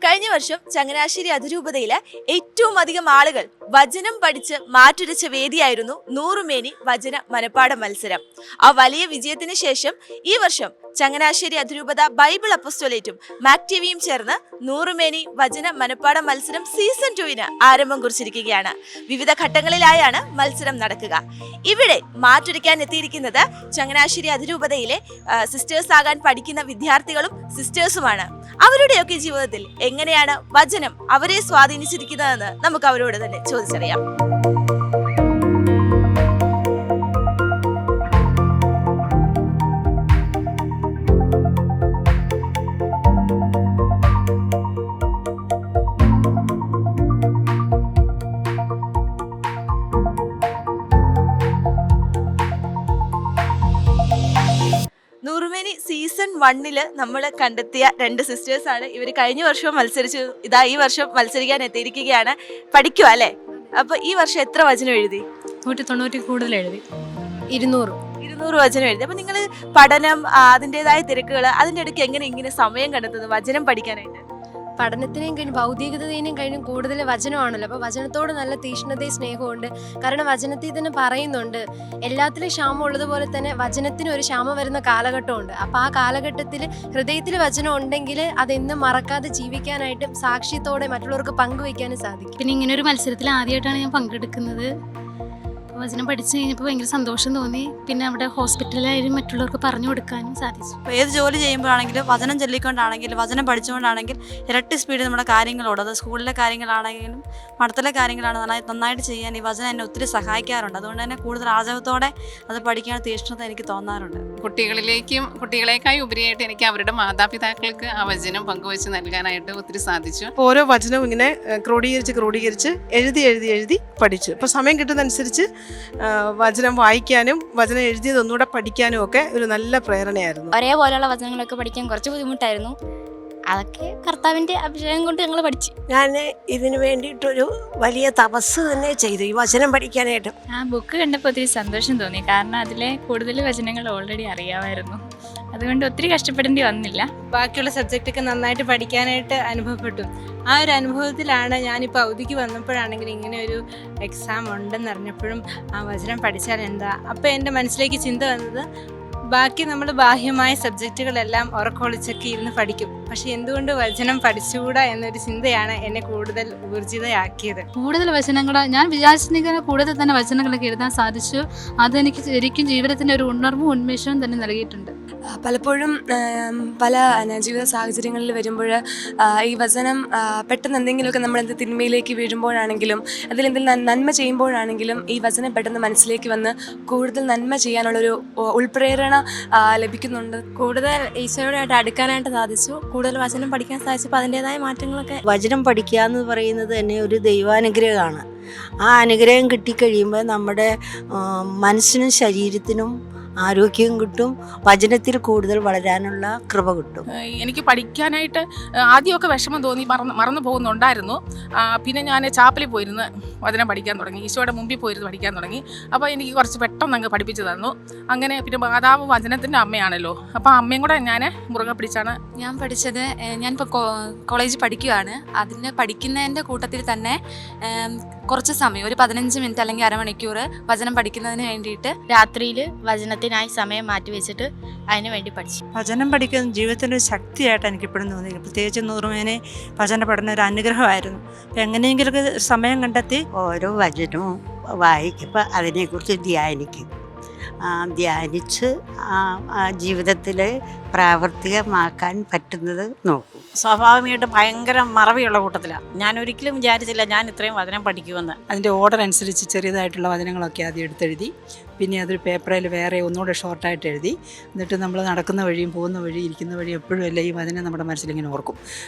കഴിഞ്ഞ വർഷം ചങ്ങനാശ്ശേരി അതിരൂപതയിലെ ഏറ്റവും അധികം ആളുകൾ വചനം പഠിച്ച് മാറ്റുരച്ച വേദിയായിരുന്നു നൂറുമേനി വചന മനപ്പാഠ മത്സരം. ആ വലിയ വിജയത്തിന് ശേഷം ഈ വർഷം ചങ്ങനാശ്ശേരി അതിരൂപത ബൈബിൾ അപ്പസ്തോലേറ്റും മാക് ടിവിയും ചേർന്ന് നൂറുമേനി വചന മനപ്പാഠ മത്സരം സീസൺ 2 ആരംഭം കുറിച്ചിരിക്കുകയാണ്. വിവിധ ഘട്ടങ്ങളിലായാണ് മത്സരം നടക്കുക. ഇവിടെ മാറ്റുരയ്ക്കാൻ എത്തിയിരിക്കുന്നത് ചങ്ങനാശ്ശേരി അതിരൂപതയിലെ സിസ്റ്റേഴ്സ് ആകാൻ പഠിക്കുന്ന വിദ്യാർത്ഥികളും സിസ്റ്റേഴ്സുമാണ്. അവരുടെയൊക്കെ ജീവിതത്തിൽ എങ്ങനെയാണ് വചനം അവരെ സ്വാധീനിച്ചിരിക്കുന്നതെന്ന് നമുക്ക് അവരോട് തന്നെ ചോദിച്ചറിയാം. നൂറുമേനി സീസൺ 1 നമ്മൾ കണ്ടെത്തിയ 2 സിസ്റ്റേഴ്സ് ആണ്. ഇവർ കഴിഞ്ഞ വർഷവും മത്സരിച്ചു, ഇതാ ഈ വർഷം മത്സരിക്കാൻ എത്തിയിരിക്കുകയാണ്. പഠിക്കുക അല്ലേ? അപ്പൊ ഈ വർഷം എത്ര വചനം എഴുതി? 190 കൂടുതൽ എഴുതി. 200 വചനം എഴുതി. അപ്പൊ നിങ്ങൾ പഠനം, അതിൻ്റെതായ തിരക്കുകൾ, അതിൻ്റെ ഇടയ്ക്ക് എങ്ങനെ ഇങ്ങനെ സമയം കണ്ടെത്തുന്നത് വചനം പഠിക്കാനായിട്ട്? പഠനത്തിനെയും കഴിഞ്ഞ് ഭൗതികതയും കഴിഞ്ഞും കൂടുതൽ വചനമാണല്ലോ. അപ്പോൾ വചനത്തോട് നല്ല തീഷ്ണതയും സ്നേഹമുണ്ട്. കാരണം വചനത്തിൽ തന്നെ പറയുന്നുണ്ട്, എല്ലാത്തിലും ക്ഷാമം ഉള്ളതുപോലെ തന്നെ വചനത്തിന് ഒരു ക്ഷാമം വരുന്ന കാലഘട്ടമുണ്ട്. അപ്പോൾ ആ കാലഘട്ടത്തിൽ ഹൃദയത്തിൽ വചനം ഉണ്ടെങ്കിൽ അതെന്നും മറക്കാതെ ജീവിക്കാനായിട്ടും സാക്ഷ്യത്തോടെ മറ്റുള്ളവർക്ക് പങ്കുവയ്ക്കാനും സാധിക്കും. പിന്നെ ഇങ്ങനെ ഒരു മത്സരത്തിൽ ആദ്യമായിട്ടാണ് ഞാൻ പങ്കെടുക്കുന്നത്. വചനം പഠിച്ചു കഴിഞ്ഞപ്പോൾ ഭയങ്കര സന്തോഷം തോന്നി. പിന്നെ അവിടെ ഹോസ്പിറ്റലായാലും മറ്റുള്ളവർക്ക് പറഞ്ഞു കൊടുക്കാനും സാധിച്ചു. ഏത് ജോലി ചെയ്യുമ്പോഴാണെങ്കിലും വചനം ചൊല്ലിക്കൊണ്ടാണെങ്കിലും വചനം പഠിച്ചുകൊണ്ടാണെങ്കിൽ ഇരട്ടി സ്പീഡിൽ നമ്മുടെ കാര്യങ്ങളോട്, അത് സ്കൂളിലെ കാര്യങ്ങളാണെങ്കിലും മഠത്തിലെ കാര്യങ്ങളാണ് നന്നായിട്ട് ചെയ്യാൻ ഈ വചനം എന്നെ ഒത്തിരി സഹായിക്കാറുണ്ട്. അതുകൊണ്ട് തന്നെ കൂടുതൽ ആർജവത്തോടെ അത് പഠിക്കാൻ തീഷ്ണത എനിക്ക് തോന്നാറുണ്ട്. കുട്ടികളെക്കായി ഉപരിയായിട്ട് എനിക്ക് അവരുടെ മാതാപിതാക്കൾക്ക് ആ വചനം പങ്കുവെച്ച് നൽകാനായിട്ട് ഒത്തിരി സാധിച്ചു. ഓരോ വചനവും ഇങ്ങനെ ക്രോഡീകരിച്ച് എഴുതി പഠിച്ചു. ഇപ്പോൾ സമയം കിട്ടുന്നതനുസരിച്ച് വചനം വായിക്കാനും വചനം എഴുതിയത് ഒന്നുകൂടെ പഠിക്കാനും ഒക്കെ ഒരു നല്ല പ്രേരണയായിരുന്നു. ഒരേപോലെയുള്ള വചനങ്ങളൊക്കെ പഠിക്കാൻ കുറച്ച് ബുദ്ധിമുട്ടായിരുന്നു. അതൊക്കെ കർത്താവിൻ്റെ അഭിഷേകം കൊണ്ട് ഞങ്ങൾ പഠിച്ചു. ഞാൻ ഇതിനു വേണ്ടിയിട്ടൊരു വലിയ തപസ് തന്നെ ചെയ്തു, ഈ വചനം പഠിക്കാനായിട്ട്. ആ ബുക്ക് കണ്ടപ്പോൾ ഒത്തിരി സന്തോഷം തോന്നി. കാരണം അതിലെ കൂടുതൽ വചനങ്ങൾ ഓൾറെഡി അറിയാമായിരുന്നു. അതുകൊണ്ട് ഒത്തിരി കഷ്ടപ്പെടേണ്ടി വന്നില്ല. ബാക്കിയുള്ള സബ്ജക്റ്റൊക്കെ നന്നായിട്ട് പഠിക്കാനായിട്ട് അനുഭവപ്പെട്ടു. ആ ഒരു അനുഭവത്തിലാണ് ഞാനിപ്പോൾ അവധിക്ക് വന്നപ്പോഴാണെങ്കിൽ ഇങ്ങനെ ഒരു എക്സാം ഉണ്ടെന്ന് അറിഞ്ഞപ്പോഴും ആ വചനം പഠിച്ചാൽ എന്താ, അപ്പോൾ എൻ്റെ മനസ്സിലേക്ക് ചിന്ത വന്നത്, ബാക്കി നമ്മൾ ബാഹ്യമായ സബ്ജക്റ്റുകളെല്ലാം ഉറക്കൊളിച്ചൊക്കെ ഇരുന്ന് പഠിക്കും, പക്ഷെ എന്തുകൊണ്ട് വചനം പഠിച്ചുകൂടാ എന്നൊരു ചിന്തയാണ് എന്നെ കൂടുതൽ ഊർജിതയാക്കിയത്. കൂടുതൽ വചനങ്ങൾ ഞാൻ വിചാരിച്ചിരിക്കുന്ന കൂടുതൽ തന്നെ വചനങ്ങളൊക്കെ എഴുതാൻ സാധിച്ചു. അതെനിക്ക് ശരിക്കും ജീവിതത്തിൻ്റെ ഒരു ഉണർവും ഉന്മേഷവും തന്നെ നൽകിയിട്ടുണ്ട്. പലപ്പോഴും പല ജീവിത സാഹചര്യങ്ങളിൽ വരുമ്പോൾ ഈ വചനം പെട്ടെന്ന് എന്തെങ്കിലുമൊക്കെ നമ്മളെന്ത് തിന്മയിലേക്ക് വീഴുമ്പോഴാണെങ്കിലും അതിലെന്തെങ്കിലും നന്മ ചെയ്യുമ്പോഴാണെങ്കിലും ഈ വചനം പെട്ടെന്ന് മനസ്സിലേക്ക് വന്ന് കൂടുതൽ നന്മ ചെയ്യാനുള്ളൊരു ഉൾപ്രേരണ ലഭിക്കുന്നുണ്ട്. കൂടുതൽ ഈശോയോടായിട്ട് അടുക്കാനായിട്ട് സാധിച്ചു. കൂടുതൽ വചനം പഠിക്കാൻ സാധിച്ചപ്പോൾ അതിൻ്റെതായ മാറ്റങ്ങളൊക്കെ. വചനം പഠിക്കുക എന്ന് പറയുന്നത് തന്നെ ഒരു ദൈവാനുഗ്രഹമാണ്. ആ അനുഗ്രഹം കിട്ടിക്കഴിയുമ്പോൾ നമ്മുടെ മനസ്സിനും ശരീരത്തിനും ആരോഗ്യം കിട്ടും, വചനത്തിൽ കൂടുതൽ വളരാനുള്ള കൃപ കിട്ടും. എനിക്ക് പഠിക്കാനായിട്ട് ആദ്യമൊക്കെ വിഷമം തോന്നി, മറന്നു പോകുന്നുണ്ടായിരുന്നു. പിന്നെ ഞാൻ ചാപ്പലിൽ പോയിരുന്ന് വചനം പഠിക്കാൻ തുടങ്ങി, ഈശോയുടെ മുമ്പിൽ പോയിരുന്ന് പഠിക്കാൻ തുടങ്ങി. അപ്പോൾ എനിക്ക് കുറച്ച് പെട്ടെന്ന് അങ്ങ് പഠിപ്പിച്ചു തന്നു. അങ്ങനെ പിന്നെ മാതാവ് വചനത്തിൻ്റെ അമ്മയാണല്ലോ, അപ്പോൾ അമ്മയും കൂടെ ഞാൻ മുറുകെ പിടിച്ചാണ് ഞാൻ പഠിച്ചത്. ഞാനിപ്പോൾ കോളേജിൽ പഠിക്കുകയാണ്. അതിന് പഠിക്കുന്നതിൻ്റെ കൂട്ടത്തിൽ തന്നെ കുറച്ച് സമയം, ഒരു 15 മിനിറ്റ് അല്ലെങ്കിൽ അരമണിക്കൂർ വചനം പഠിക്കുന്നതിന് വേണ്ടിയിട്ട് രാത്രിയിൽ വചനത്തിനായി സമയം മാറ്റിവെച്ചിട്ട് അതിന് വേണ്ടി പഠിച്ചു. വചനം പഠിക്കുന്ന ജീവിതത്തിൻ്റെ ഒരു ശക്തിയായിട്ട് എനിക്കിപ്പോഴും തോന്നി. പ്രത്യേകിച്ച് നൂറുമേനി വചന പഠനം ഒരു അനുഗ്രഹമായിരുന്നു. അപ്പം എങ്ങനെയെങ്കിലുമൊക്കെ സമയം കണ്ടെത്തി ഓരോ വചനവും വായിക്കുമ്പോൾ അതിനെക്കുറിച്ച് ധ്യാനിച്ച് ജീവിതത്തിൽ പ്രാവർത്തികമാക്കാൻ പറ്റുന്നത് നോക്കും. സ്വാഭാവികമായിട്ട് ഭയങ്കര മറവിയുള്ള കൂട്ടത്തിലാണ്. ഞാൻ ഒരിക്കലും വിചാരിച്ചില്ല ഞാൻ ഇത്രയും വചനം പഠിക്കുമെന്ന്. അതിൻ്റെ ഓർഡർ അനുസരിച്ച് ചെറിയതായിട്ടുള്ള വചനങ്ങളൊക്കെ ആദ്യം എടുത്തെഴുതി, പിന്നെ അതൊരു പേപ്പറിൽ വേറെ ഒന്നുകൂടെ ഷോർട്ടായിട്ട് എഴുതി, എന്നിട്ട് നമ്മൾ നടക്കുന്ന വഴിയും പോകുന്ന വഴി ഇരിക്കുന്ന വഴി എപ്പോഴും അല്ല ഈ വചനം നമ്മുടെ മനസ്സിലിങ്ങനെ ഓർക്കും.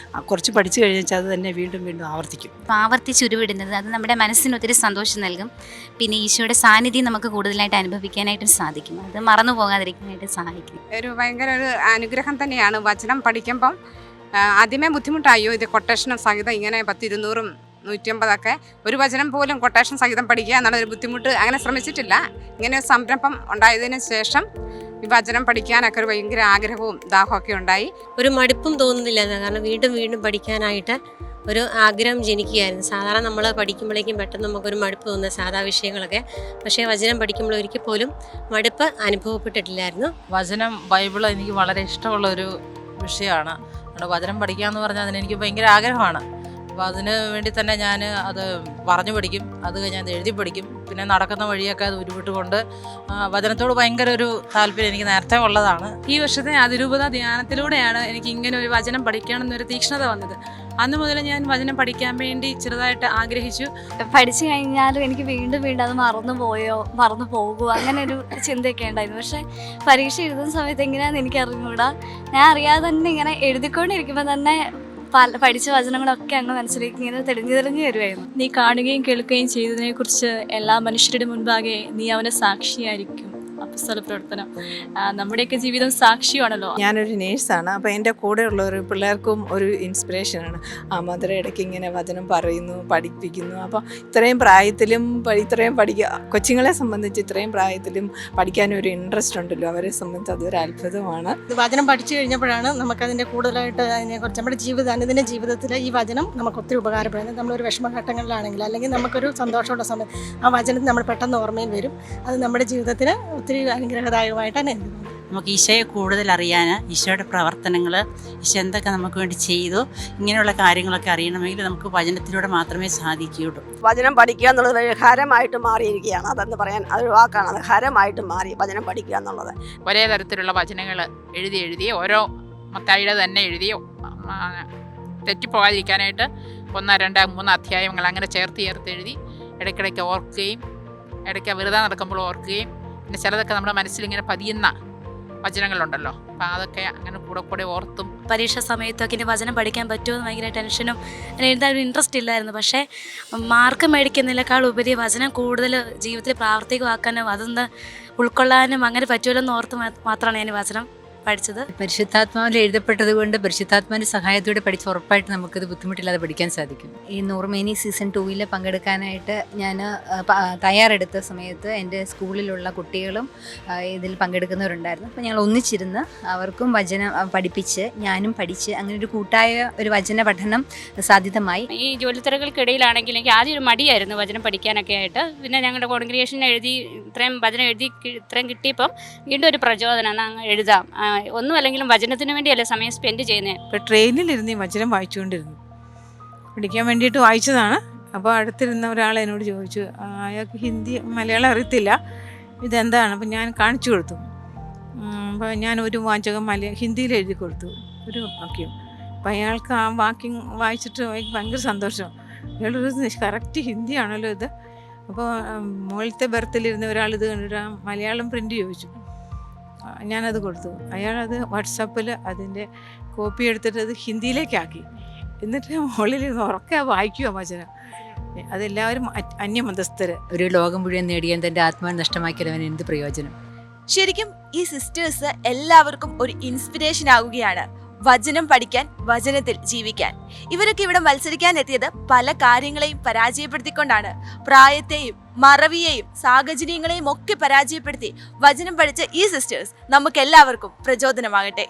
കുറച്ച് പഠിച്ചു കഴിഞ്ഞാൽ അത് തന്നെ വീണ്ടും വീണ്ടും ആവർത്തിക്കും. ആവർത്തിച്ചുരുവിടുന്നത് അത് നമ്മുടെ മനസ്സിന് ഒത്തിരി സന്തോഷം നൽകും. പിന്നെ ഈശോയുടെ സാന്നിധ്യം നമുക്ക് കൂടുതലായിട്ട് അനുഭവിക്കാനായിട്ടും സാധിക്കും. അത് മറന്നു പോകാതിരിക്കാനായിട്ട് സഹായിക്കും. ഒരു ഭയങ്കര ഒരു അനുഗ്രഹം തന്നെയാണ് വചനം പഠിക്കുമ്പം. ആദ്യമേ ബുദ്ധിമുട്ടായോ, ഇത് കൊട്ടേഷനും സഹിതം ഇങ്ങനെ 10, 200, 150 ഒരു വചനം പോലും കൊട്ടേഷൻ സഹിതം പഠിക്കുക എന്നുള്ളൊരു ബുദ്ധിമുട്ട് അങ്ങനെ ശ്രമിച്ചിട്ടില്ല. ഇങ്ങനെ ഒരു സംരംഭം ഉണ്ടായതിനു ശേഷം ഈ വചനം പഠിക്കാനൊക്കെ ഒരു ഭയങ്കര ആഗ്രഹവും ദാഹമൊക്കെ ഉണ്ടായി. ഒരു മടുപ്പും തോന്നുന്നില്ല, കാരണം വീണ്ടും വീണ്ടും പഠിക്കാനായിട്ട് ഒരു ആഗ്രഹം ജനിക്കുകയായിരുന്നു. സാധാരണ നമ്മൾ പഠിക്കുമ്പോഴേക്കും പെട്ടെന്ന് നമുക്കൊരു മടുപ്പ് തോന്നുന്ന സാധാ വിഷയങ്ങളൊക്കെ, പക്ഷേ വചനം പഠിക്കുമ്പോൾ ഒരിക്കൽ പോലും മടുപ്പ് അനുഭവപ്പെട്ടിട്ടില്ലായിരുന്നു. വചനം ബൈബിള് എനിക്ക് വളരെ ഇഷ്ടമുള്ള ഒരു വിഷയമാണ്. അതുകൊണ്ട് വചനം പഠിക്കുക എന്ന് പറഞ്ഞാൽ അതിനെനിക്ക് ഭയങ്കര ആഗ്രഹമാണ്. അപ്പോൾ അതിന് വേണ്ടി തന്നെ ഞാൻ അത് പറഞ്ഞു പഠിക്കും, അത് കഴിഞ്ഞ് അത് എഴുതി പഠിക്കും. പിന്നെ നടക്കുന്ന വഴിയൊക്കെ അത് ഉരുവിട്ടുകൊണ്ട് വചനത്തോട് ഭയങ്കര ഒരു താല്പര്യം എനിക്ക് നേരത്തെ ഉള്ളതാണ്. ഈ വർഷത്തെ അതിരൂപത ധ്യാനത്തിലൂടെയാണ് എനിക്ക് ഇങ്ങനെ ഒരു വചനം പഠിക്കണം എന്നൊരു തീക്ഷ്ണത വന്നത്. അന്ന് മുതൽ ഞാൻ വചനം പഠിക്കാൻ വേണ്ടി ചെറുതായിട്ട് ആഗ്രഹിച്ചു. പഠിച്ചു കഴിഞ്ഞാലും എനിക്ക് വീണ്ടും വീണ്ടും അത് മറന്നു പോകുമോ അങ്ങനെ ഒരു ചിന്തയൊക്കെ ഉണ്ടായിരുന്നു. പക്ഷേ പരീക്ഷ എഴുതുന്ന സമയത്ത് എങ്ങനെയാണെന്ന് എനിക്ക് അറിഞ്ഞുകൂടാ. ഞാൻ അറിയാതെ തന്നെ ഇങ്ങനെ എഴുതിക്കൊണ്ടിരിക്കുമ്പോൾ തന്നെ പഠിച്ച വചനങ്ങളൊക്കെ അങ്ങ് മനസ്സിലേക്ക് ഇങ്ങനെ തെളിഞ്ഞു വരുമായിരുന്നു. നീ കാണുകയും കേൾക്കുകയും ചെയ്തതിനെക്കുറിച്ച് എല്ലാ മനുഷ്യരുടെ മുൻപാകെ നീ അവനെ സാക്ഷിയായിരിക്കും. അപ്പോസ്തല പ്രവർത്തനം. നമ്മുടെയൊക്കെ ജീവിതം സാക്ഷിയാണല്ലോ. ഞാനൊരു നേഴ്സാണ്, അപ്പോൾ എൻ്റെ കൂടെയുള്ളവർ പിള്ളേർക്കും ഒരു ഇൻസ്പിറേഷനാണ്. ആ മദർ ഇടയ്ക്ക് ഇങ്ങനെ വചനം പറയുന്നു, പഠിപ്പിക്കുന്നു. അപ്പോൾ ഇത്രയും പ്രായത്തിലും കൊച്ചുങ്ങളെ സംബന്ധിച്ച് ഇത്രയും പ്രായത്തിലും പഠിക്കാനൊരു ഇൻട്രസ്റ്റ് ഉണ്ടല്ലോ, അവരെ സംബന്ധിച്ച് അതൊരു അത്ഭുതമാണ്. വചനം പഠിച്ചു കഴിഞ്ഞപ്പോഴാണ് നമുക്കതിൻ്റെ കൂടുതലായിട്ട് അതിനെക്കുറിച്ച് നമ്മുടെ അനുദിന ജീവിതത്തിൽ ഈ വചനം നമുക്ക് ഒത്തിരി ഉപകാരപ്പെടുന്നത്. നമ്മളൊരു വിഷമഘട്ടങ്ങളിലാണെങ്കിൽ അല്ലെങ്കിൽ നമുക്കൊരു സന്തോഷമുള്ള സമയത്ത് ആ വചനത്തിൽ നമ്മൾ പെട്ടെന്ന് ഓർമ്മയിൽ വരും. അത് നമ്മുടെ ജീവിതത്തിന് ഒത്തിരി അനുഗ്രഹദായകമായിട്ടാണ് എനിക്ക് തോന്നുന്നത്. നമുക്ക് ഈശോയെ കൂടുതൽ അറിയാൻ, ഈശോയുടെ പ്രവർത്തനങ്ങൾ, ഈശോ എന്തൊക്കെ നമുക്ക് വേണ്ടി ചെയ്തു, ഇങ്ങനെയുള്ള കാര്യങ്ങളൊക്കെ അറിയണമെങ്കിൽ നമുക്ക് വചനത്തിലൂടെ മാത്രമേ സാധിക്കുകയുള്ളൂ. വചനം പഠിക്കുക എന്നുള്ളത് ഒരു ഹരമായിട്ട് മാറിയിരിക്കുകയാണ്. അതെന്ന് പറയാൻ അതൊരു വാക്കാണ്, അത് ഹരമായിട്ട് മാറി വചനം പഠിക്കുക എന്നുള്ളത്. ഒരേ തരത്തിലുള്ള വചനങ്ങൾ എഴുതി ഓരോ മത്തായിയുടെ തന്നെ എഴുതിയോ തെറ്റിപ്പോകാതിരിക്കാനായിട്ട് 1, 2, 3 അധ്യായങ്ങൾ അങ്ങനെ ചേർത്ത് എഴുതി ഇടയ്ക്കിടയ്ക്ക് ഓർക്കുകയും ഇടയ്ക്ക് വെറുതെ നടക്കുമ്പോൾ ഓർക്കുകയും പിന്നെ ചിലതൊക്കെ നമ്മുടെ മനസ്സിലിങ്ങനെ പതിയുന്ന വചനങ്ങളുണ്ടല്ലോ, അപ്പം അതൊക്കെ അങ്ങനെ കൂടെ ഓർത്തും. പരീക്ഷ സമയത്തൊക്കെ ഇനി വചനം പഠിക്കാൻ പറ്റുമെന്ന് ഭയങ്കര ടെൻഷനും എഴുതാൻ ഒരു ഇൻട്രസ്റ്റ് ഇല്ലായിരുന്നു. പക്ഷേ മാർക്ക് മേടിക്കുന്നതിനേക്കാൾ ഉപരി വചനം കൂടുതൽ ജീവിതത്തിൽ പ്രാവർത്തികമാക്കാനും അതൊന്ന് ഉൾക്കൊള്ളാനും അങ്ങനെ പറ്റുമല്ലോ എന്ന് ഓർത്ത് മാത്രമാണ് ഞാൻ വചനം പഠിച്ചത്. പരിശുദ്ധാത്മാവിൽ എഴുതപ്പെട്ടത് കൊണ്ട് പരിശുദ്ധാത്മാവിൻ്റെ സഹായത്തോടെ പഠിച്ച് ഉറപ്പായിട്ട് നമുക്കത് ബുദ്ധിമുട്ടില്ലാതെ പഠിക്കാൻ സാധിക്കും. ഈ നൂറുമേനി സീസൺ 2 പങ്കെടുക്കാനായിട്ട് ഞാൻ തയ്യാറെടുത്ത സമയത്ത് എൻ്റെ സ്കൂളിലുള്ള കുട്ടികളും ഇതിൽ പങ്കെടുക്കുന്നവരുണ്ടായിരുന്നു. അപ്പോൾ ഞങ്ങൾ ഒന്നിച്ചിരുന്ന് അവർക്കും വചനം പഠിപ്പിച്ച് ഞാനും പഠിച്ച് അങ്ങനെ ഒരു കൂട്ടായ ഒരു വചന പഠനം സാധ്യതമായി. ഈ ജോലിത്തിരകൾക്കിടയിലാണെങ്കിൽ എനിക്ക് ആദ്യം ഒരു മടിയായിരുന്നു വചനം പഠിക്കാനൊക്കെ ആയിട്ട്. പിന്നെ ഞങ്ങളുടെ കോൺഗ്രിഗേഷൻ ഇത്രയും വചനം ഇത്രയും കിട്ടിയപ്പം വീണ്ടും ഒരു പ്രചോദനം, അങ്ങ് എഴുതാം. ഒന്നും അല്ലെങ്കിലും വചനത്തിന് വേണ്ടിയല്ലേ സമയം സ്പെൻഡ് ചെയ്യുന്നത്. ഇപ്പോൾ ട്രെയിനിലിരുന്ന് ഈ വചനം വായിച്ചുകൊണ്ടിരുന്നു, പഠിക്കാൻ വേണ്ടിയിട്ട് വായിച്ചതാണ്. അപ്പോൾ അടുത്തിരുന്ന ഒരാൾ എന്നോട് ചോദിച്ചു, അയാൾക്ക് മലയാളം അറിയത്തില്ല, ഇതെന്താണ്? അപ്പം ഞാൻ കാണിച്ചു കൊടുത്തു. അപ്പോൾ ഞാൻ ഒരു വാചകം ഹിന്ദിയിൽ എഴുതി കൊടുത്തു, ഒരു വാക്യം. അപ്പോൾ അയാൾക്ക് ആ വാക്യം വായിച്ചിട്ട് ഭയങ്കര സന്തോഷം. അയാളൊരു കറക്റ്റ് ഹിന്ദിയാണല്ലോ ഇത്. അപ്പോൾ മുകളിലത്തെ ബർത്തിലിരുന്ന ഒരാൾ ഇത് കണ്ടിട്ട് മലയാളം പ്രിൻ്റ് ചോദിച്ചു. ഞാനത് കൊടുത്തു. അയാളത് വാട്സാപ്പിൽ അതിൻ്റെ കോപ്പി എടുത്തിട്ട് അത് ഹിന്ദിയിലേക്കാക്കി. എന്നിട്ട് മുകളിലിരുന്ന് ഉറക്കെ വായിക്കുക വചനം. അതെല്ലാവരും അന്യമതസ്ഥർ. ഒരു ലോകം മുഴുവൻ നേടിയാൻ തൻ്റെ ആത്മാവിനെ നഷ്ടമാക്കിയവൻ എന്ത് പ്രയോജനം? ശരിക്കും ഈ സിസ്റ്റേഴ്സ് എല്ലാവർക്കും ഒരു ഇൻസ്പിറേഷൻ ആകുകയാണ്. വചനം പഠിക്കാൻ, വചനത്തിൽ ജീവിക്കാൻ. ഇവരൊക്കെ ഇവിടെ മത്സരിക്കാൻ എത്തിയത് പല കാര്യങ്ങളെയും പരാജയപ്പെടുത്തിക്കൊണ്ടാണ്. പ്രായത്തെയും മറവിയെയും സാഹചര്യങ്ങളെയും ഒക്കെ പരാജയപ്പെടുത്തി വചനം പഠിച്ച ഈ സിസ്റ്റേഴ്സ് നമുക്ക് എല്ലാവർക്കും പ്രചോദനമാകട്ടെ.